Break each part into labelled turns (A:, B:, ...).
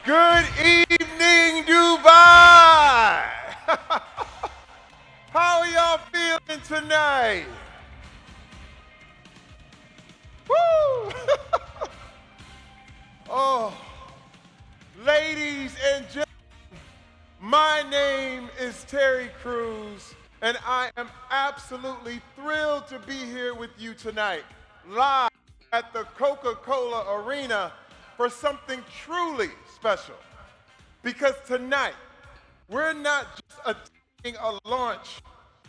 A: Good evening, Dubai! How are y'all feeling tonight? Woo! Oh, ladies and gentlemen, my name is Terry Crews, and I am absolutely thrilled to be here with you tonight, live at the Coca-Cola Arena for something truly special. Because tonight, we're not just attending a launch,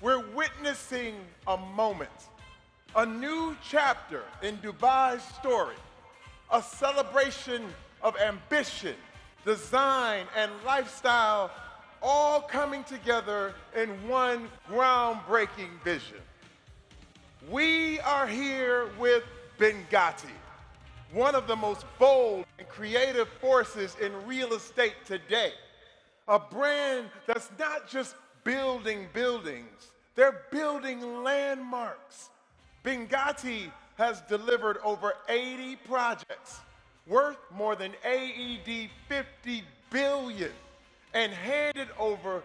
A: we're witnessing a moment, a new chapter in Dubai's story, a celebration of ambition, design, and lifestyle all coming together in one groundbreaking vision. We are here with Binghatti, one of the most bold and creative forces in real estate today. A brand that's not just building buildings, they're building landmarks. Binghatti has delivered over 80 projects worth more than AED 50 billion and handed over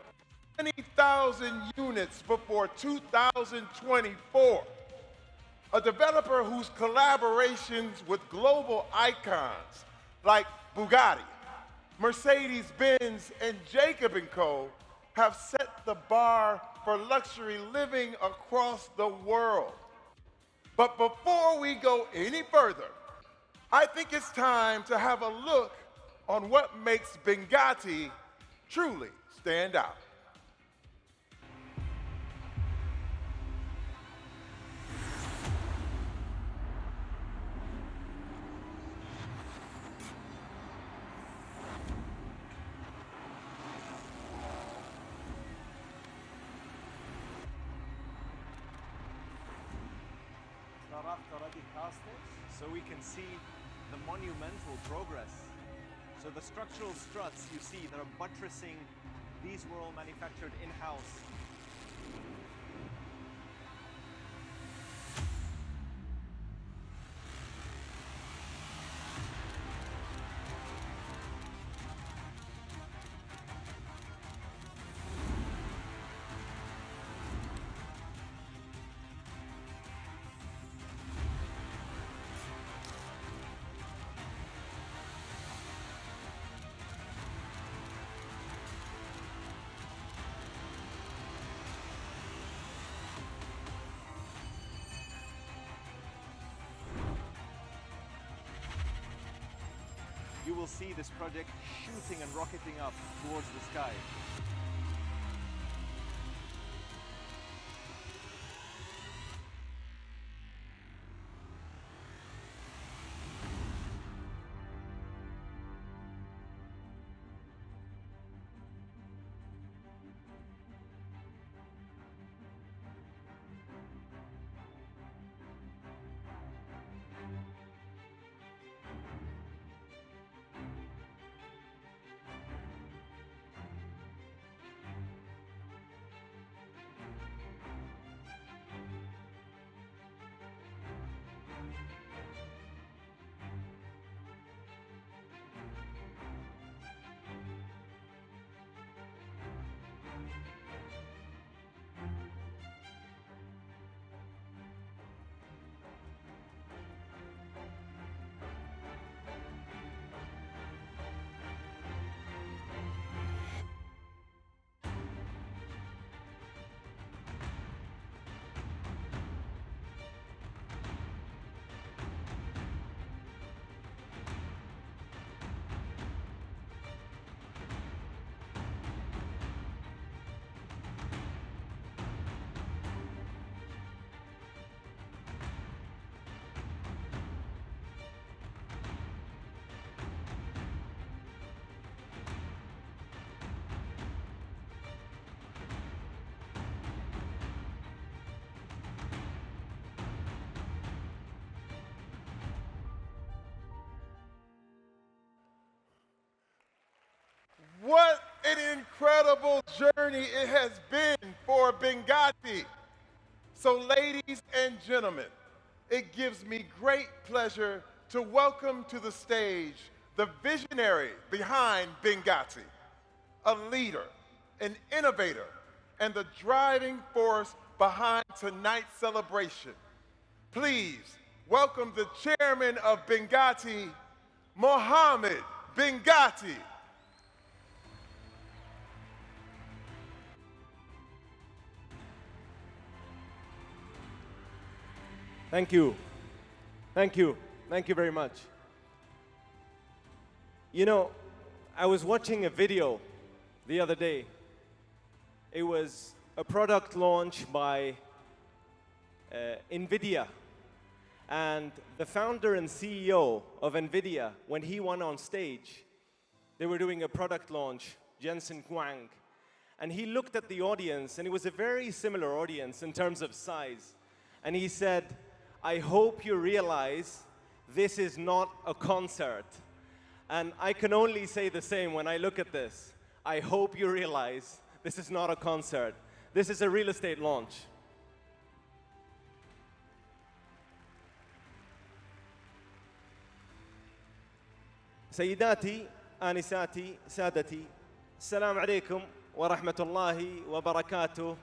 A: 20,000 units before 2024. A developer whose collaborations with global icons like Bugatti, Mercedes-Benz, and Jacob & Co. have set the bar for luxury living across the world. But before we go any further, I think it's time to have a look on what makes Binghatti truly stand out.
B: already casted, so we can see the monumental progress. So the structural struts you see that are buttressing, these were all manufactured in-house. You will see this project shooting and rocketing up towards the sky.
A: What an incredible journey it has been for Binghatti. So, ladies and gentlemen, it gives me great pleasure to welcome to the stage the visionary behind Binghatti, a leader, an innovator, and the driving force behind tonight's celebration. Please welcome the chairman of Binghatti, Mohammed Binghatti.
C: Thank you. Thank you. Thank you very much. You know, I was watching a video the other day. It was a product launch by NVIDIA. And the founder and CEO of NVIDIA, when he went on stage, they were doing a product launch, Jensen Huang. And he looked at the audience, and it was a very similar audience in terms of size. And he said, I hope you realize this is not a concert. And I can only say the same when I look at this. I hope you realize this is not a concert. This is a real estate launch. سيداتي آنساتي سادتي السلام عليكم ورحمة الله وبركاته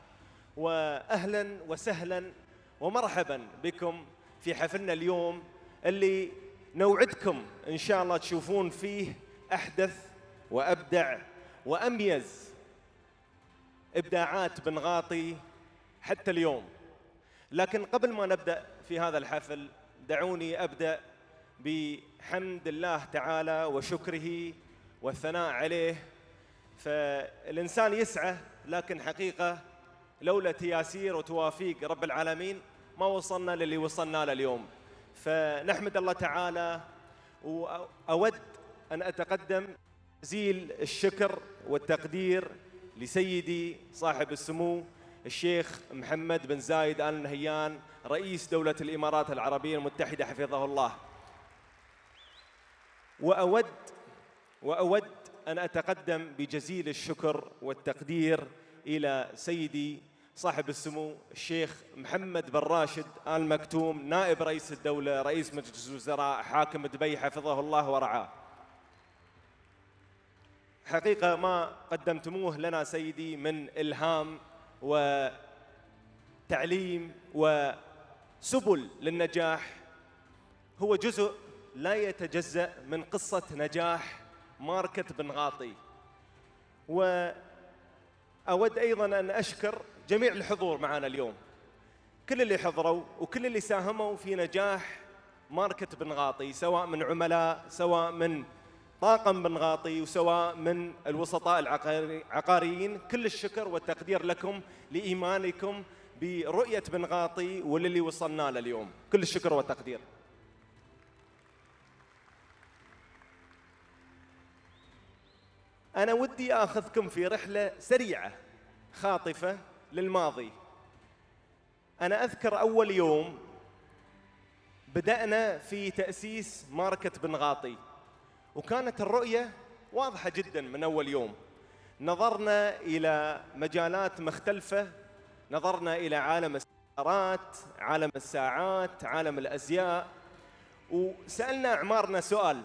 C: وأهلا وسهلا ومرحبا بكم في حفلنا اليوم اللي نوعدكم إن شاء الله تشوفون فيه أحدث وأبدع وأميز إبداعات بنغاطي حتى اليوم. لكن قبل ما نبدأ في هذا الحفل دعوني أبدأ بحمد الله تعالى وشكره والثناء عليه. فالإنسان يسعى، لكن حقيقة لولا تياسير وتوافيق رب العالمين ما وصلنا للي وصلنا له اليوم. فنحمد الله تعالى، وأود أن أتقدم جزيل الشكر والتقدير لسيدي صاحب السمو الشيخ محمد بن زايد آل نهيان رئيس دولة الإمارات العربية المتحدة حفظه الله. وأود أن أتقدم بجزيل الشكر والتقدير إلى سيدي صاحب السمو الشيخ محمد بن راشد آل مكتوم نائب رئيس الدولة رئيس مجلس الوزراء حاكم دبي حفظه الله ورعاه. حقيقة ما قدمتموه لنا سيدي من إلهام وتعليم وسبل للنجاح هو جزء لا يتجزأ من قصة نجاح ماركة بنغاطي. وأود أيضاً أن أشكر جميع الحضور معنا اليوم، كل اللي حضروا وكل اللي ساهموا في نجاح ماركة بنغاطي، سواء من عملاء، سواء من طاقم بنغاطي، وسواء من الوسطاء العقاريين. كل الشكر والتقدير لكم لإيمانكم برؤية بنغاطي وللي وصلنا له اليوم. كل الشكر والتقدير. أنا ودي آخذكم في رحلة سريعة خاطفة للماضي. أنا أذكر أول يوم بدأنا في تأسيس ماركة بنغاطي، وكانت الرؤية واضحة جدا من أول يوم. نظرنا إلى مجالات مختلفة، نظرنا إلى عالم السيارات، عالم الساعات، عالم الأزياء، وسألنا أعمارنا سؤال: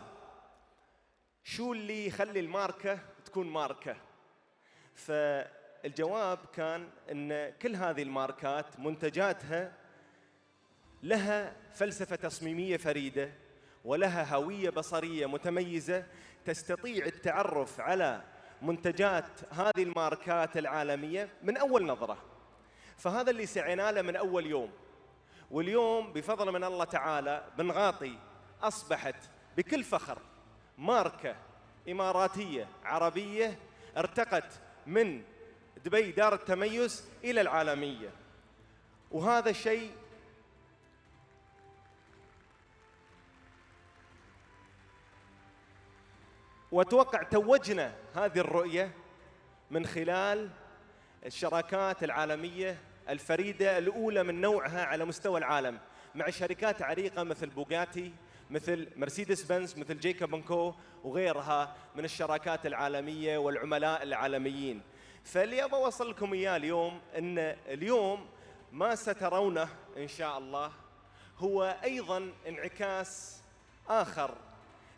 C: شو اللي يخلي الماركة تكون ماركة؟ فالجواب كان أن كل هذه الماركات منتجاتها لها فلسفة تصميمية فريدة ولها هوية بصرية متميزة تستطيع التعرف على منتجات هذه الماركات العالمية من أول نظرة. فهذا اللي سعينا له من أول يوم. واليوم بفضل من الله تعالى بنغاطي أصبحت بكل فخر ماركة إماراتية عربية ارتقت من دبي دار التميز إلى العالمية. وهذا الشيء وأتوقع توجنا هذه الرؤية من خلال الشراكات العالمية الفريدة الأولى من نوعها على مستوى العالم مع شركات عريقة مثل بوغاتي، مثل مرسيدس بنز، مثل جيكوب اند كو، وغيرها من الشراكات العالمية والعملاء العالميين. فاللي أبغى أوصل لكم إياه اليوم أن اليوم ما سترونه إن شاء الله هو أيضاً انعكاس آخر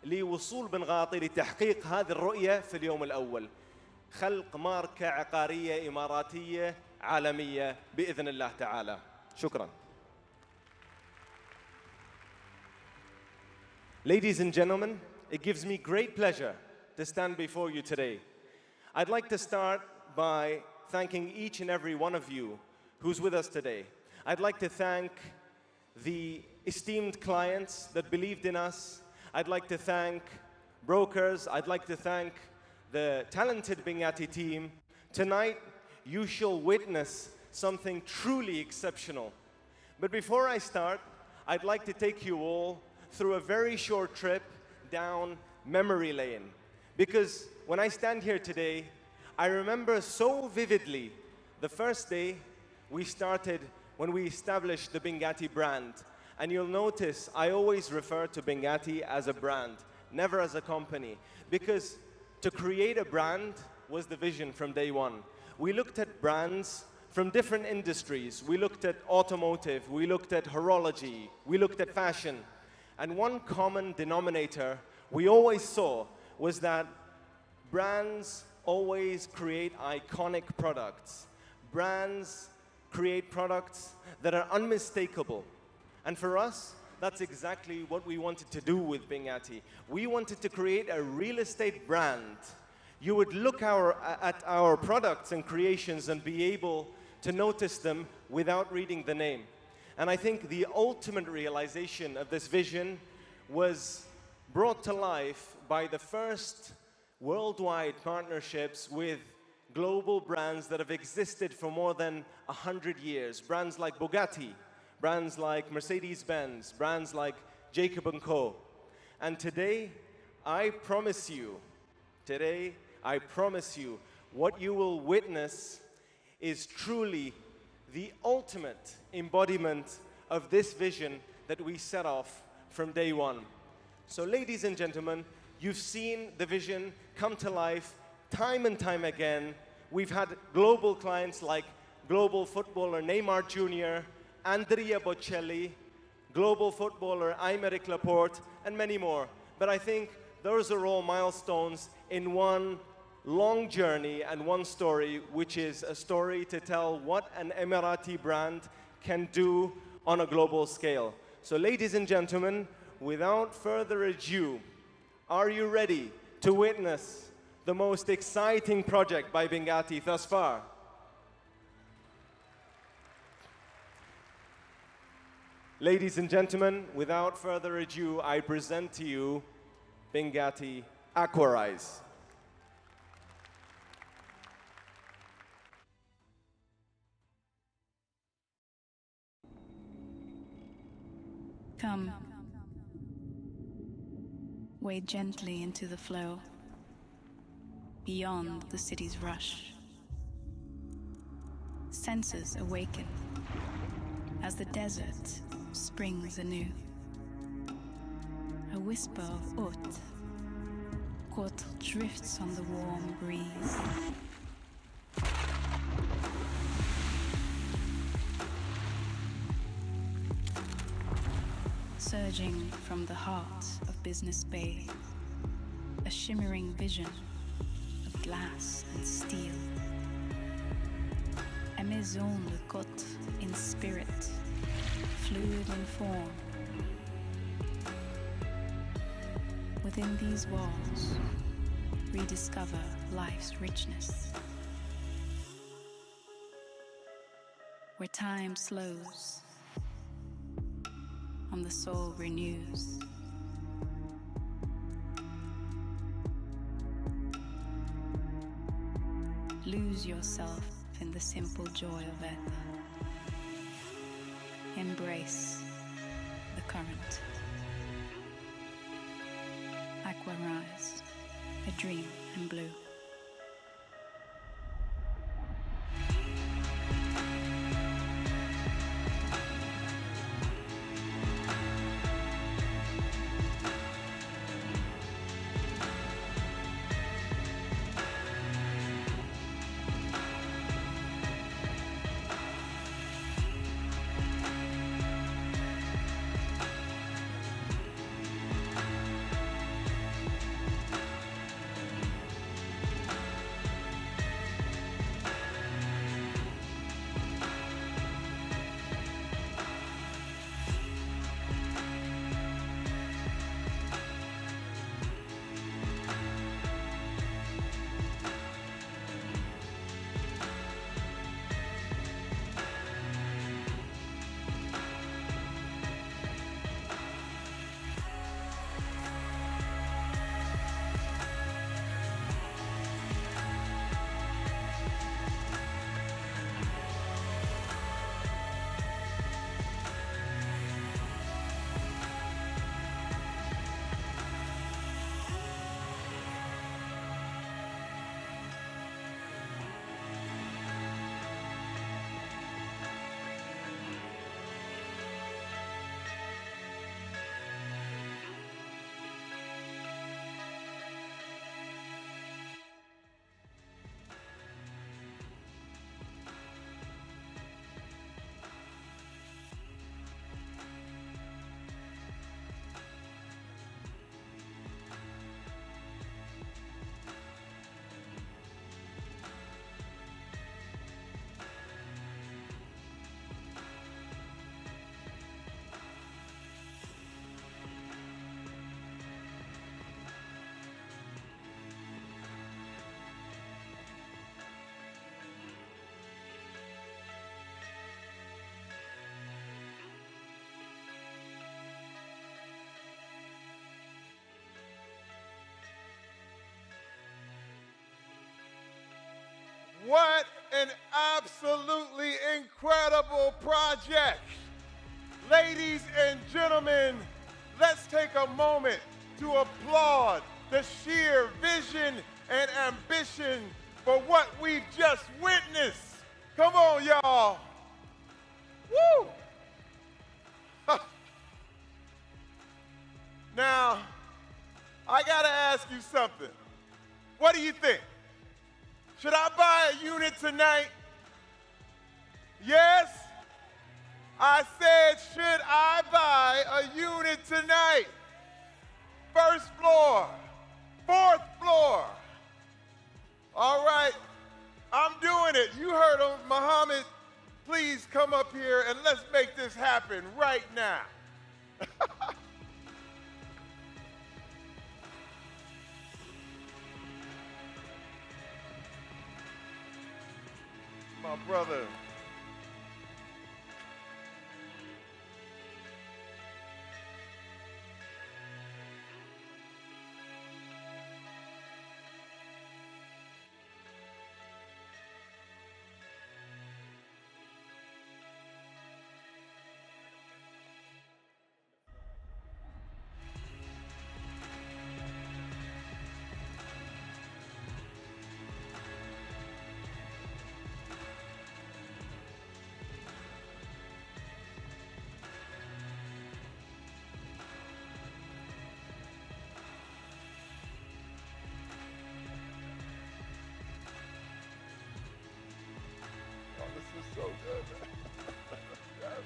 C: لوصول بنغاطي لتحقيق هذه الرؤية في اليوم الأول، خلق ماركة عقارية إماراتية عالمية بإذن الله تعالى. شكراً. Ladies and gentlemen, it gives me great pleasure to stand before you today. I'd like to start by thanking each and every one of you who's with us today. I'd like to thank the esteemed clients that believed in us. I'd like to thank brokers. I'd like to thank the talented Binghatti team. Tonight, you shall witness something truly exceptional. But before I start, I'd like to take you all through a very short trip down memory lane. Because when I stand here today, I remember so vividly the first day we started when we established the Binghatti brand. And you'll notice I always refer to Binghatti as a brand, never as a company. Because to create a brand was the vision from day one. We looked at brands from different industries. We looked at automotive, we looked at horology, we looked at fashion. And one common denominator we always saw was that brands always create iconic products. Brands create products that are unmistakable. And for us, that's exactly what we wanted to do with Binghatti. We wanted to create a real estate brand. You would look at our products and creations and be able to notice them without reading the name. And I think the ultimate realization of this vision was brought to life by the first worldwide partnerships with global brands that have existed for more than 100 years. Brands like Bugatti, brands like Mercedes-Benz, brands like Jacob & Co. And today, I promise you, what you will witness is truly the ultimate embodiment of this vision that we set off from day one. So ladies and gentlemen, you've seen the vision come to life time and time again. We've had global clients like global footballer Neymar Jr., Andrea Bocelli, global footballer Aymeric Laporte, and many more. But I think those are all milestones in one long journey and one story, which is a story to tell what an Emirati brand can do on a global scale. So ladies and gentlemen, without further ado, are you ready to witness the most exciting project by Binghatti thus far? Ladies and gentlemen, without further ado, I present to you Binghatti Aquarise.
D: Come, wade gently into the flow, beyond the city's rush. Senses awaken as the desert springs anew. A whisper of oat, caught drifts on the warm breeze. Surging from the heart of Business Bay, a shimmering vision of glass and steel. A maison de côte in spirit, fluid in form. Within these walls, rediscover life's richness. Where time slows, and the soul renews. Lose yourself in the simple joy of it. Embrace the current. Aquarise, a dream in blue.
A: What an absolutely incredible project. Ladies and gentlemen, let's take a moment to applaud the sheer vision and ambition for what we've just witnessed. Come on, y'all. Woo! Now, I gotta ask you something. What do you think? Should I buy a unit tonight? Yes? I said, should I buy a unit tonight? First floor, fourth floor. All right, I'm doing it. You heard him, Muhammad. Please come up here and let's make this happen right now. My brother. This is so good, man. Yes.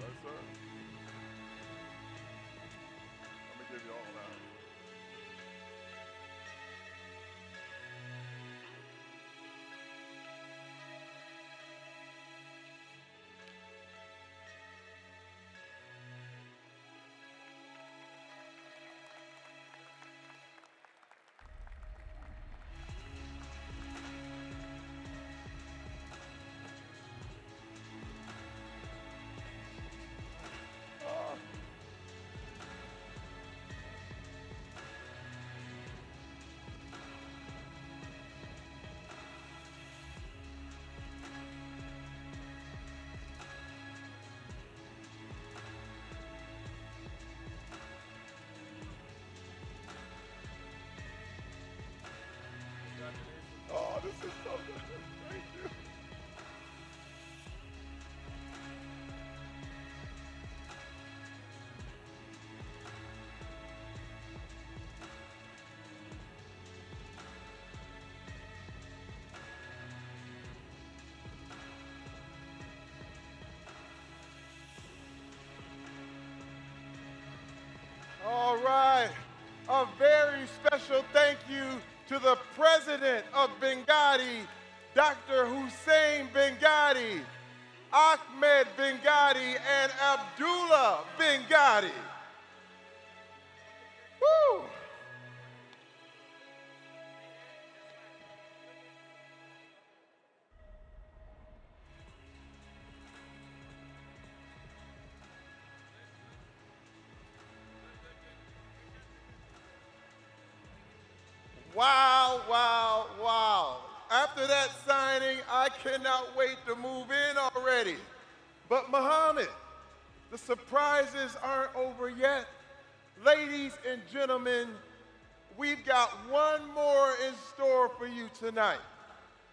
A: Yes, sir. Let me give you all that. Oh, this is so good. Thank you. All right. A very special thank you to the president of Binghatti, Dr. Hussein Binghatti, Ahmed Binghatti, and Abdullah Binghatti. Woo! Wow, wow, wow. After that signing, I cannot wait to move in already. But Muhammad, the surprises aren't over yet. Ladies and gentlemen, we've got one more in store for you tonight.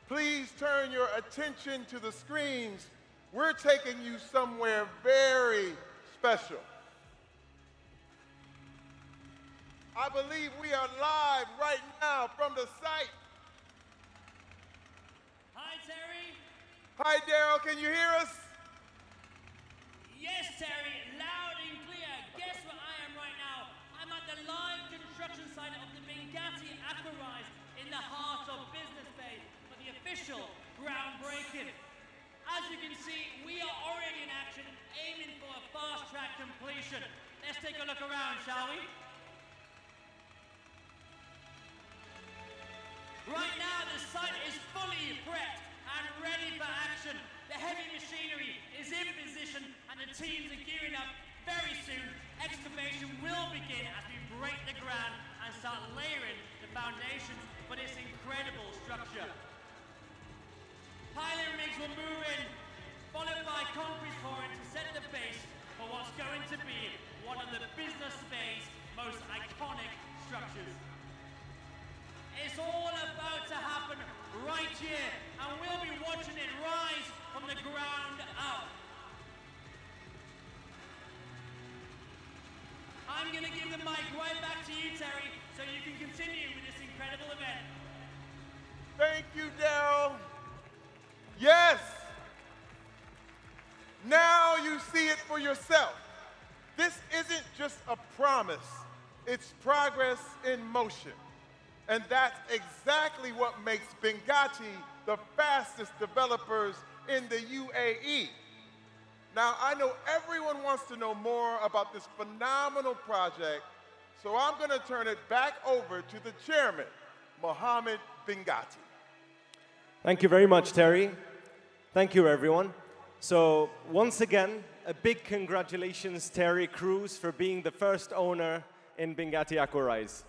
A: Please turn your attention to the screens. We're taking you somewhere very special. I believe we are live right now from the site.
E: Hi, Terry.
A: Hi, Daryl, can you hear us?
E: Yes, Terry, loud and clear. Guess where I am right now? I'm at the live construction site of the Binghatti Aquarise in the heart of Business Bay for the official groundbreaking. As you can see, we are already in action, aiming for a fast-track completion. Let's take a look around, shall we? Right now, the site is fully prepped and ready for action. The heavy machinery is in position and the teams are gearing up. Very soon, excavation will begin as we break the ground and start layering the foundations for this incredible structure. Piling rigs will move in, followed by concrete pouring to set the base for what's going to be one of the business bay's most iconic structures. It's all about to happen right here, and we'll be watching it rise from the ground up. I'm going to give the mic right back to you, Terry, so you can continue with this incredible event.
A: Thank you, Daryl. Yes. Now you see it for yourself. This isn't just a promise, it's progress in motion. And that's exactly what makes Binghatti the fastest developers in the UAE. Now, I know everyone wants to know more about this phenomenal project, so I'm going to turn it back over to the chairman, Mohammed Binghatti.
C: Thank you very much, Terry. Thank you, everyone. So once again, a big congratulations, Terry Crews, for being the first owner in Binghatti Aquarise.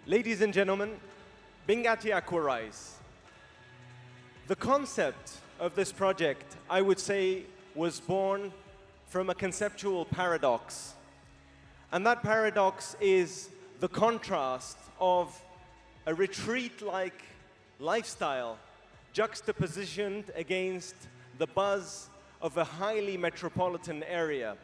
C: Ladies and gentlemen, Binghatti Aquarise. The concept of this project, I would say, was born from a conceptual paradox. And that paradox is the contrast of a retreat-like lifestyle juxtapositioned against the buzz of a highly metropolitan area.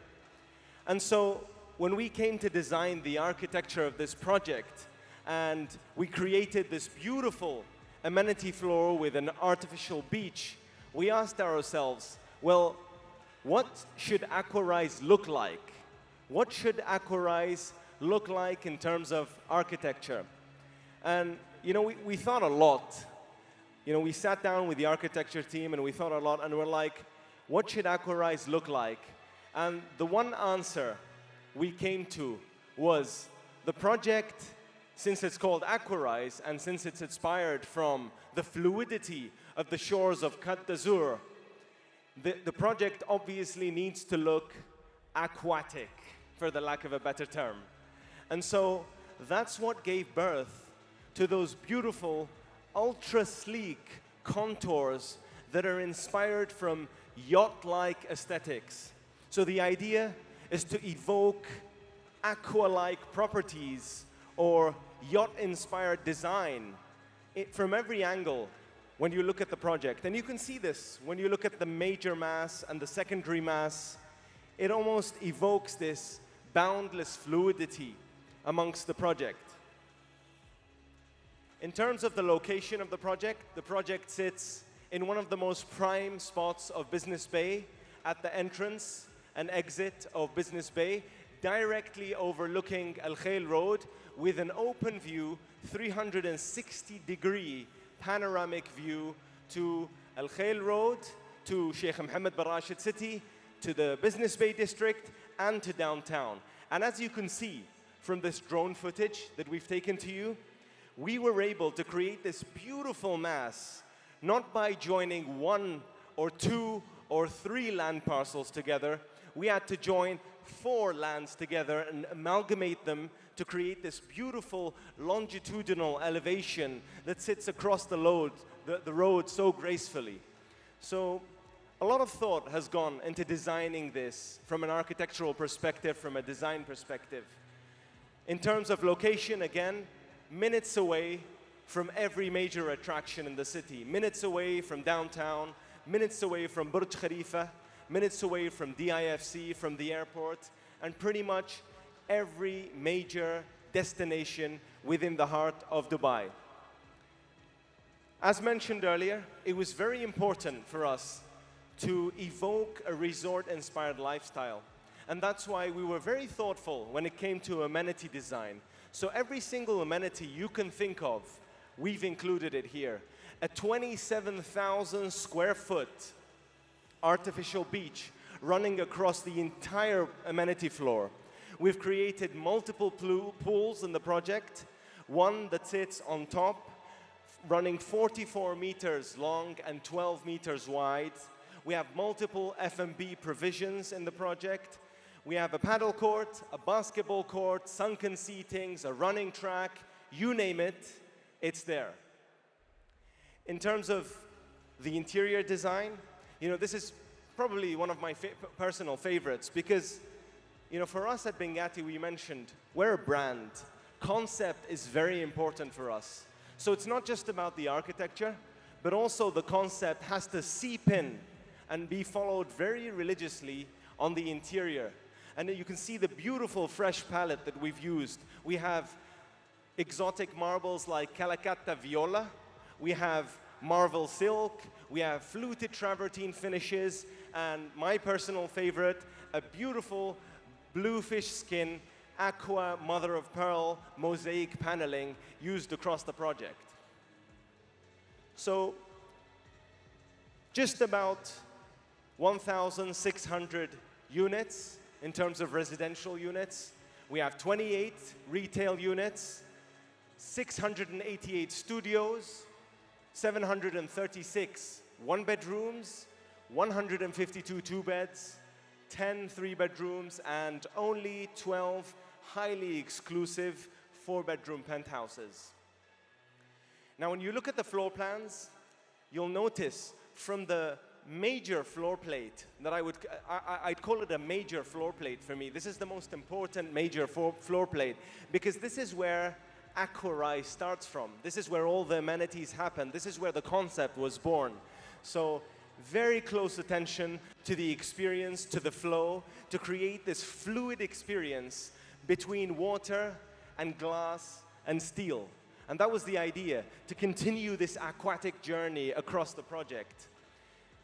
C: And so when we came to design the architecture of this project, and we created this beautiful amenity floor with an artificial beach, we asked ourselves, well, what should Aquarise look like? What should Aquarise look like in terms of architecture? And, you know, we thought a lot. You know, we sat down with the architecture team and we thought a lot, and we're like, what should Aquarise look like? And the one answer we came to was the project, since it's called Aquarise and since it's inspired from the fluidity of the shores of Côte d'Azur, the project obviously needs to look aquatic, for the lack of a better term. And so that's what gave birth to those beautiful, ultra-sleek contours that are inspired from yacht-like aesthetics. So the idea is to evoke aqua-like properties or yacht-inspired design from every angle when you look at the project. And you can see this when you look at the major mass and the secondary mass. It almost evokes this boundless fluidity amongst the project. In terms of the location of the project sits in one of the most prime spots of Business Bay, at the entrance and exit of Business Bay, directly overlooking Al Khail Road, with an open view, 360-degree panoramic view to Al Khail Road, to Sheikh Mohammed bin Rashid City, to the Business Bay District, and to downtown. And as you can see from this drone footage that we've taken to you, we were able to create this beautiful mass, not by joining 1 or 2 or 3 land parcels together. We had to join 4 lands together and amalgamate them to create this beautiful longitudinal elevation that sits across the road so gracefully. So a lot of thought has gone into designing this from an architectural perspective, from a design perspective. In terms of location, again, minutes away from every major attraction in the city, minutes away from downtown, minutes away from Burj Khalifa, minutes away from DIFC, from the airport, and pretty much every major destination within the heart of Dubai. As mentioned earlier, it was very important for us to evoke a resort-inspired lifestyle. And that's why we were very thoughtful when it came to amenity design. So every single amenity you can think of, we've included it here. A 27,000 square foot artificial beach running across the entire amenity floor. We've created multiple pools in the project, one that sits on top, running 44 meters long and 12 meters wide. We have multiple F&B provisions in the project. We have a paddle court, a basketball court, sunken seatings, a running track, you name it, it's there. In terms of the interior design, this is probably one of my personal favorites because, for us at Binghatti, we mentioned we're a brand. Concept is very important for us. So it's not just about the architecture, but also the concept has to seep in and be followed very religiously on the interior. And you can see the beautiful fresh palette that we've used. We have exotic marbles like Calacatta Viola. We have Marvel Silk. We have fluted travertine finishes. And my personal favorite, a beautiful bluefish skin, aqua mother of pearl mosaic paneling used across the project. So just about 1,600 units in terms of residential units. We have 28 retail units, 688 studios, 736 one-bedrooms, 152 two-beds, 10 three-bedrooms, and only 12 highly exclusive four-bedroom penthouses. Now, when you look at the floor plans, you'll notice from the major floor plate that I'd call it a major floor plate for me. This is the most important major floor plate because this is where Aquarise starts from. This is where all the amenities happen. This is where the concept was born. So very close attention to the experience, to the flow, to create this fluid experience between water and glass and steel. And that was the idea, to continue this aquatic journey across the project.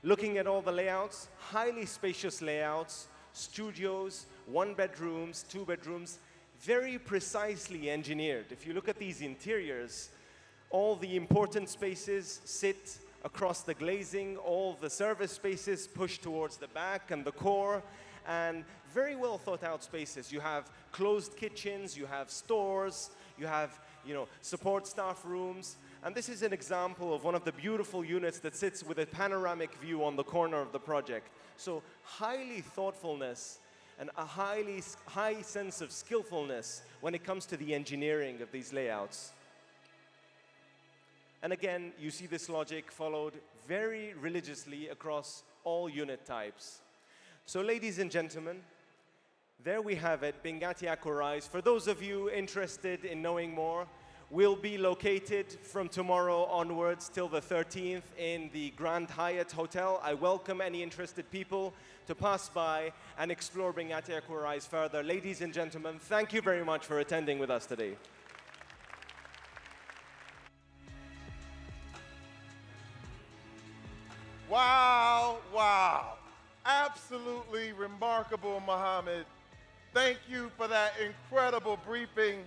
C: Looking at all the layouts, highly spacious layouts, studios, one-bedrooms, two-bedrooms, very precisely engineered. If you look at these interiors, all the important spaces sit across the glazing, all the service spaces push towards the back and the core, and very well thought out spaces. You have closed kitchens, you have stores, you have support staff rooms. And this is an example of one of the beautiful units that sits with a panoramic view on the corner of the project. So highly thoughtfulness and a high sense of skillfulness when it comes to the engineering of these layouts. And again, you see this logic followed very religiously across all unit types. So ladies and gentlemen, there we have it, Binghatti Aquarise. For those of you interested in knowing more, we'll be located from tomorrow onwards till the 13th in the Grand Hyatt Hotel. I welcome any interested people to pass by and explore Binghatti Aquarise further. Ladies and gentlemen, thank you very much for attending with us today.
A: Wow, wow. Absolutely remarkable, Mohammed. Thank you for that incredible briefing.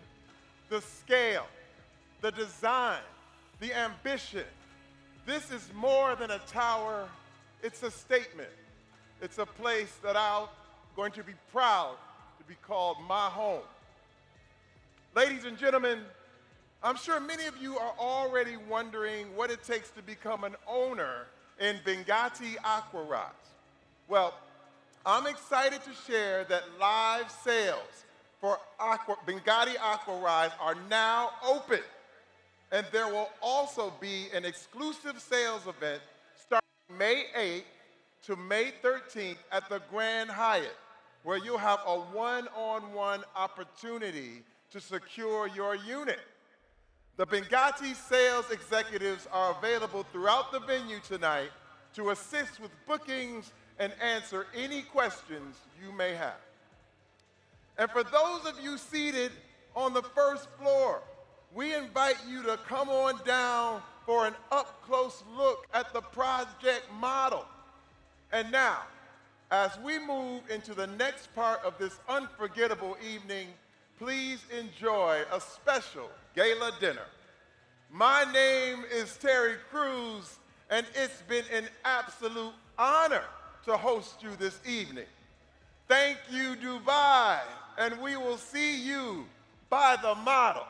A: The scale, the design, the ambition. This is more than a tower, it's a statement. It's a place that I'm going to be proud to be called my home. Ladies and gentlemen, I'm sure many of you are already wondering what it takes to become an owner in Binghatti Aquarise. Well, I'm excited to share that live sales for Binghatti Aquarise are now open. And there will also be an exclusive sales event starting May 8th to May 13th at the Grand Hyatt, where you'll have a one-on-one opportunity to secure your unit. The Binghatti sales executives are available throughout the venue tonight to assist with bookings and answer any questions you may have. And for those of you seated on the first floor, we invite you to come on down for an up-close look at the project model. And now, As we move into the next part of this unforgettable evening, please enjoy a special gala dinner. My name is Terry Crews, and it's been an absolute honor to host you this evening. Thank you, Dubai, and we will see you by the model.